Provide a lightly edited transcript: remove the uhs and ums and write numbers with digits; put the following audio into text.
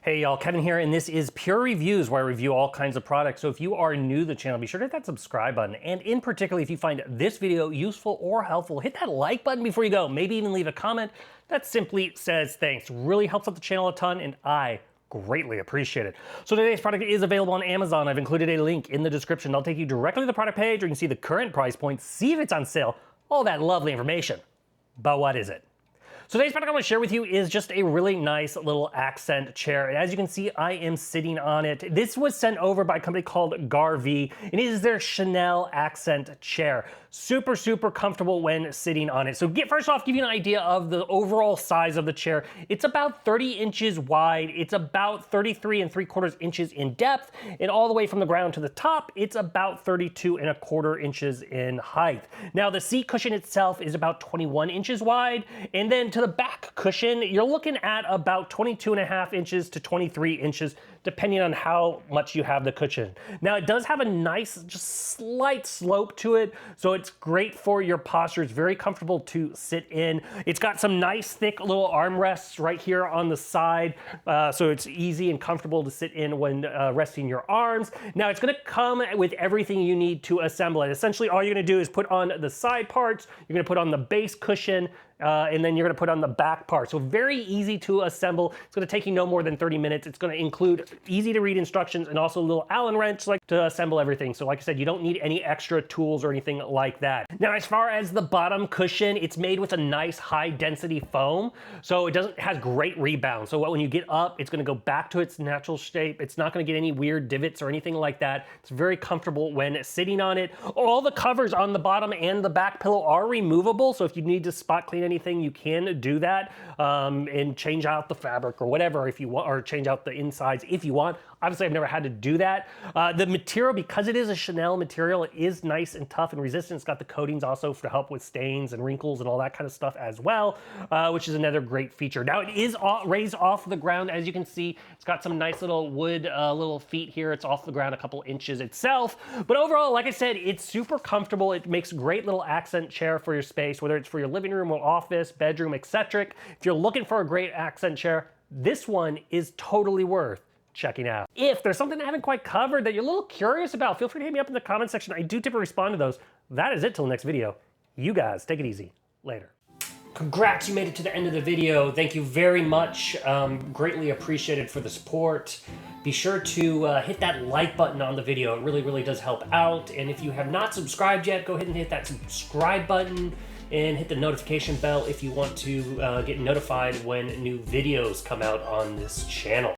Hey y'all, Kevin here, and this is Pure Reviews, where I review all kinds of products. So if you are new to the channel, be sure to hit that subscribe button. And in particular, if you find this video useful or helpful, hit that like button before you go. Maybe even leave a comment that simply says thanks. Really helps out the channel a ton, and I greatly appreciate it. So today's product is available on Amazon. I've included a link in the description. I'll take you directly to the product page, where you can see the current price point, see if it's on sale, all that lovely information. But what is it? So today's product I want to share with you is just a really nice little accent chair. And as you can see, I am sitting on it. This was sent over by a company called Garvee, and it is their Chenille Accent Chair. Super, super comfortable when sitting on it. So first off, give you an idea of the overall size of the chair. It's about 30 inches wide. It's about 33 3/4 inches in depth, and all the way from the ground to the top, it's about 32 1/4 inches in height. Now the seat cushion itself is about 21 inches wide, and then to the back cushion, you're looking at about 22.5 inches to 23 inches, depending on how much you have the cushion. Now it does have a nice, just slight slope to it, so it's great for your posture. It's very comfortable to sit in. It's got some nice thick little armrests right here on the side, so it's easy and comfortable to sit in when resting your arms. Now it's gonna come with everything you need to assemble it. Essentially all you're gonna do is put on the side parts, you're gonna put on the base cushion, and then you're gonna put on the back part. So very easy to assemble. It's gonna take you no more than 30 minutes. It's gonna include easy to read instructions and also a little Allen wrench to assemble everything. So like I said, you don't need any extra tools or anything like that. Now, as far as the bottom cushion, it's made with a nice high density foam. So it has great rebound. So when you get up, it's gonna go back to its natural shape. It's not gonna get any weird divots or anything like that. It's very comfortable when sitting on it. All the covers on the bottom and the back pillow are removable. So if you need to spot clean anything, you can do that and change out the fabric or whatever if you want, or change out the insides if you want. Obviously, I've never had to do that. The material, because it is a Chenille material, it is nice and tough and resistant. It's got the coatings also to help with stains and wrinkles and all that kind of stuff as well, which is another great feature. Now, it is raised off the ground. As you can see, it's got some nice little wood little feet here. It's off the ground a couple inches itself. But overall, like I said, it's super comfortable. It makes a great little accent chair for your space, whether it's for your living room or office, bedroom, etc. If you're looking for a great accent chair, this one is totally worth checking out. If there's something I haven't quite covered that you're a little curious about, feel free to hit me up in the comment section. I do typically respond to those. That is it till the next video. You guys, take it easy. Later. Congrats, you made it to the end of the video. Thank you very much. Greatly appreciated for the support. Be sure to hit that like button on the video. It really, really does help out. And if you have not subscribed yet, go ahead and hit that subscribe button and hit the notification bell if you want to get notified when new videos come out on this channel.